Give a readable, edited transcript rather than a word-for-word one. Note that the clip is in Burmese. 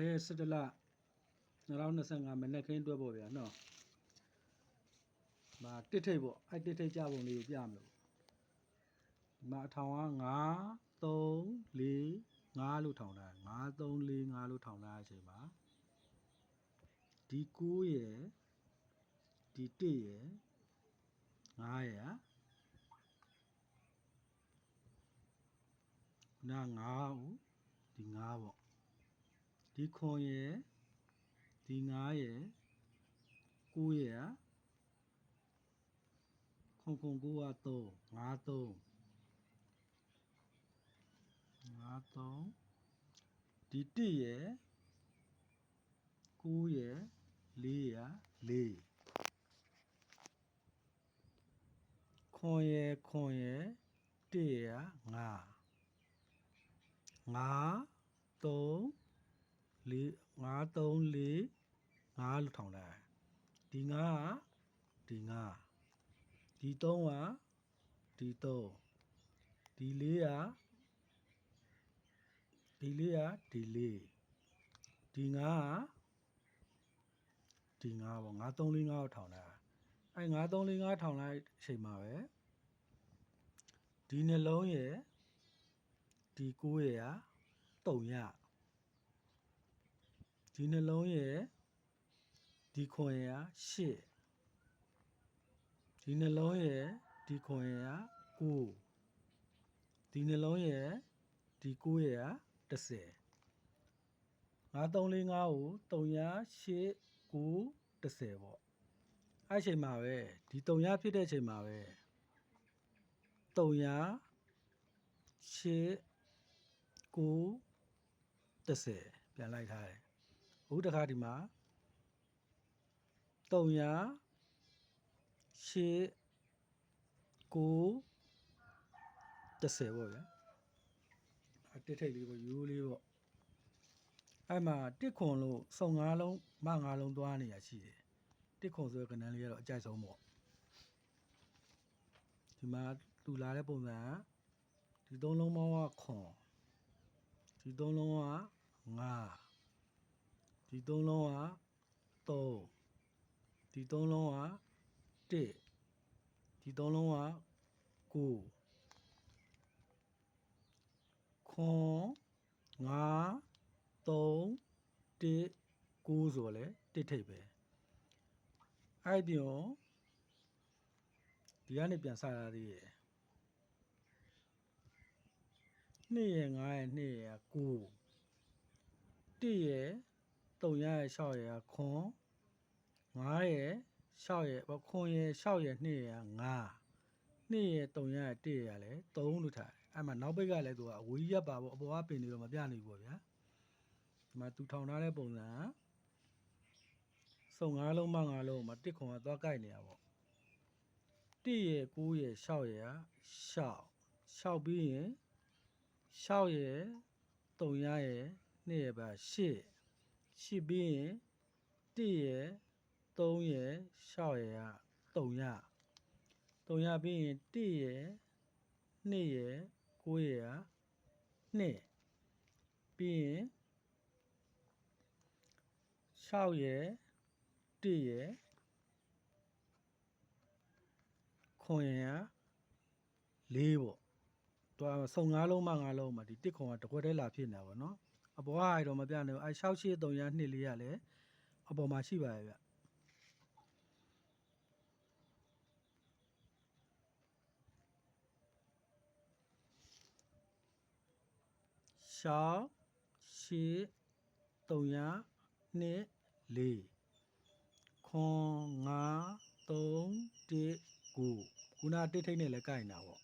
ရက်17လ2025မိနစ်ခင်းအတွက်ပေါ့ဗျာနော်။တစ်ထိပ်ပေါ့အဲ့တစ်ထိပ်ကြပုံလေးကိုပြမလို့။ဒီမှာအထောင်က9 3 4 5လို့ထောင်ထားတယ်9 3 4 5လို့ထောင်ထားတဲ့အချိန်မှာဒီ9ရယ်ဒီ1ရယ်9ရယ်နာ9ဦးဒီ9ပေါ့ဒီခွန်ရယ်ဒီ9ရယ်9ရယ်ခွန်9က3 5 3ဒီ1ရယ်9ရယ်4ရယ်4ခွန်ရယ်1ရယ်5 5 3 4 5 3 4 5လို့ထောင်လိုက်ဒီ9ကဒီ9ဒီ3ကဒီ3ဒီ4ကဒီ4ကဒီ4ဒီ9ကဒီ9ပေါ့9 3 4 5ကိုထောင်လိုက်အဲ9 3 4 5ထောင်လိုက်အချိန်မှာပဲဒီနှလုံးရယ်ဒီ9ရယ်3ရဒီနှလုံးရယ်ဒီခွန်ရယ်8ဒီနှလုံးရယ်ဒီခွန်ရယ်9ဒီနှလုံးရယ်ဒီ9ရယ်10 9 3 4 5ကို3ရ8 9 10ပေါ့အဲ့ချိန်မှာပဲဒီ3ရဖြစ်တဲ့ချိန်မှာပဲ3ရ8 9 10ပြန်လိုက်ထားတယ်အခုတခါဒီမှာ3ရ8 9 10ပေါ့ဗျာတစ်ထိပ်လေးပေါ့ရိုးလေးပေါ့အဲ့မှာတစ်ခွန်လို့စုံ9လုံးမ9လုံးသွားနေရရှိတယ်တစ်ခွန်ဆိုတဲ့ကဏ္ဍလေးကတော့အကြိုက်ဆုံးပေါ့ဒီမှာတူလာတဲ့ပုံစံဒီ3လုံးပေါင်းကခွန်ဒီ3လုံးက9ဒီ3လုံးက3ဒီ3လုံးက1ဒီ3လုံးက9ခွန်9 3 1 9ဆိုလဲတစ်ထိပ်ပဲအဲ့ပြုံဒီကနေပြန်စရသေးတယ်2ရယ်5ရယ်2ရယ်9 1ရယ်3ရယ်6ရယ်ခွန်9ရယ်6ရယ်ခွန်ရယ်6ရယ်2ရယ်5 2ရယ်3ရယ်1ရယ်လဲ3လို့ထားတယ်အဲ့မှာနောက်ဘက်ကလည်းသူကအဝေးရက်ပါပေါ့အပေါ်ကပင်နေတော့မပြနိုင်ဘူးပေါ့ဗျာဒီမှာသူထောင်ထားတဲ့ပုံစံစုံ9လုံးမ9လုံးမှာတစ်ခွန်ကသွားကြိုက်နေတာပေါ့1ရယ်9ရယ်6ရယ်6ပြီးရင်6ရယ်3ရယ်2ရယ်ပါ8ပြီးရင်1ရယ်3ရယ်6ရယ်3ရပြီးရင်1ရယ်2ရယ်9ရယ်2ပြီးရင်6ရယ်1ရယ်ခွန်ရယ်4ပေါ့သူကစုံ9လုံးမ9လုံးမှာဒီတစ်ခွန်ကတကွက်တည်းလာဖြစ်နေတာပေါ့နော်အပေါ်ကအဲ့တော့မပြနိုင်ဘူးအဲ6 8 3ရ2 4ရလည်းအပေါ်မှာရှိပါရဲ့ဗျ6 8 3ရ2 4ခွန်9 3 1 9ခုနတစ်ထိပ်နဲ့လည်းကိုက်နေတာပေါ့